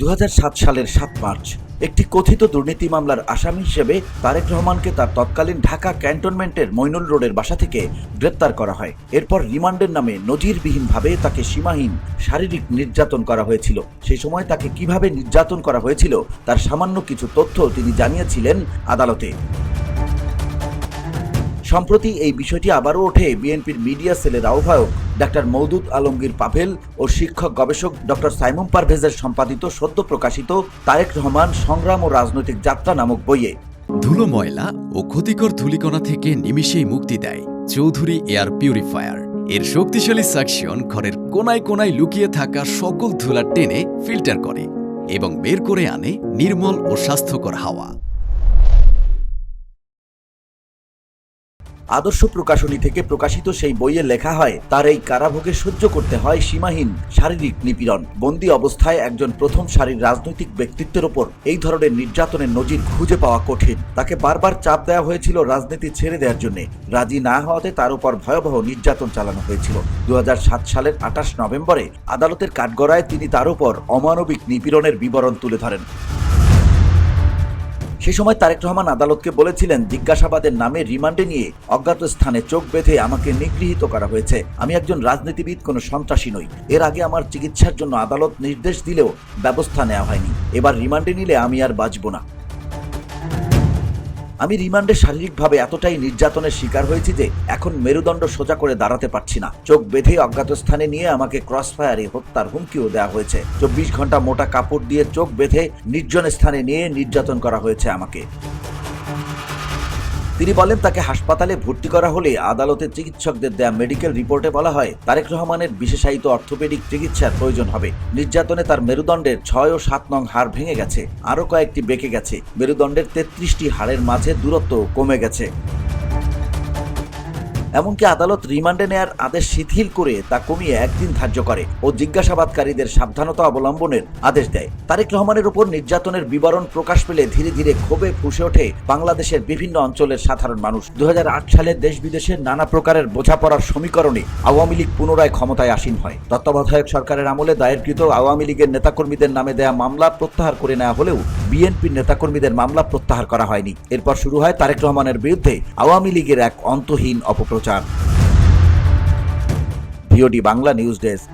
2007 সালের 7 মার্চ একটি কথিত দুর্নীতি মামলার আসামি হিসেবে তারেক রহমানকে তার তৎকালীন ঢাকা ক্যান্টনমেন্টের মইনুল রোডের বাসা থেকে গ্রেপ্তার করা হয়। এরপর রিমান্ডের নামে নজিরবিহীনভাবে তাকে সীমাহীন শারীরিক নির্যাতন করা হয়েছিল। সেই সময় তাকে কিভাবে নির্যাতন করা হয়েছিল তার সামান্য কিছু তথ্য তিনি জানিয়েছিলেন আদালতে। সম্প্রতি এই বিষয়টি আবারও ওঠে বিএনপির মিডিয়া সেলের আহ্বায়ক ডাক্তার মওদুদ আলমগীর পাভেল ও শিক্ষক গবেষক ডক্টর সাইমুম পারভেজের সম্পাদিত সদ্য প্রকাশিত তারেক রহমান সংগ্রাম ও রাজনৈতিক যাত্রা নামক বইয়ে। ধুলো, ময়লা ও ক্ষতিকর ধূলিকণা থেকে নিমিষেই মুক্তি দেয় চৌধুরী এয়ার পিউরিফায়ার। এর শক্তিশালী সাকশন ঘরের কোনায় কোনায় লুকিয়ে থাকা সকল ধুলা টেনে ফিল্টার করে এবং বের করে আনে নির্মল ও স্বাস্থ্যকর হাওয়া। আদর্শ প্রকাশনী থেকে প্রকাশিত সেই বইয়ে লেখা হয়, তার এই কারাভোগে সহ্য করতে হয় সীমাহীন শারীরিক নিপীড়ন। বন্দী অবস্থায় একজন প্রথম সারির রাজনৈতিক ব্যক্তিত্বের ওপর এই ধরনের নির্যাতনের নজির খুঁজে পাওয়া কঠিন। তাকে বারবার চাপ দেওয়া হয়েছিল রাজনীতি ছেড়ে দেওয়ার জন্য। রাজি না হওয়াতে তার উপর ভয়াবহ নির্যাতন চালানো হয়েছিল। 2007 সালের 28 নভেম্বরে আদালতের কাঠগড়ায় তিনি তার উপর অমানবিক নিপীড়নের বিবরণ তুলে ধরেন। সে সময় তারেক রহমান আদালতকে বলেছিলেন, জিজ্ঞাসাবাদের নামে রিমান্ডে নিয়ে অজ্ঞাত স্থানে চোখ বেঁধে আমাকে নিগৃহীত করা হয়েছে। আমি একজন রাজনীতিবিদ, কোনো সন্ত্রাসী নই। এর আগে আমার চিকিৎসার জন্য আদালত নির্দেশ দিলেও ব্যবস্থা নেওয়া হয়নি। এবার রিমান্ডে নিলে আমি আর বাঁচব না। আমি রিমান্ডে শারীরিকভাবে এতটাই নির্যাতনের শিকার হয়েছি যে এখন মেরুদণ্ড সোজা করে দাঁড়াতে পারছি না। চোখ বেঁধে অজ্ঞাত স্থানে নিয়ে আমাকে ক্রসফায়ারে হত্যার হুমকিও দেওয়া হয়েছে। 24 ঘন্টা মোটা কাপড় দিয়ে চোখ বেঁধে নির্জন স্থানে নিয়ে নির্যাতন করা হয়েছে আমাকে। তিনি বলেন, তাকে হাসপাতালে ভর্তি করা হলে আদালতের চিকিৎসকদের দেয়া মেডিকেল রিপোর্টে বলা হয় তারেক রহমানের বিশেষায়িত অর্থোপেডিক চিকিৎসার প্রয়োজন হবে। নির্যাতনে তার মেরুদণ্ডের 6 ও 7 নং হাড় ভেঙে গেছে, আরও কয়েকটি বেঁকে গেছে। মেরুদণ্ডের 33টি হাড়ের মাঝে দূরত্ব কমে গেছে। এমনকি আদালত রিমান্ডে নেয়ার আদেশ শিথিল করে তা কমিয়ে 1 দিন ধার্য করে ও জিজ্ঞাসাবাদকারীদের সাবধানতা অবলম্বনের আদেশ দেয়। তারেক রহমানের উপর নির্যাতনের বিবরণ প্রকাশ পেলে ধীরে ধীরে ক্ষোভে ফুঁসে ওঠে বাংলাদেশের বিভিন্ন অঞ্চলের সাধারণ মানুষ। 2008 সালে দেশ বিদেশের নানা প্রকারের বোঝাপড়ার সমীকরণে আওয়ামী লীগ পুনরায় ক্ষমতায় আসীন হয়। তত্ত্বাবধায়ক সরকারের আমলে দায়েরকৃত আওয়ামী লীগের নেতাকর্মীদের নামে দেয়া মামলা প্রত্যাহার করে নেওয়া হলেও বিএনপির নেতাকর্মীদের মামলা প্রত্যাহার করা হয়নি। এরপর শুরু হয় তারেক রহমানের বিরুদ্ধে আওয়ামী লীগের এক অন্তহীন অপপ্রচার। VOD Bangla news desk.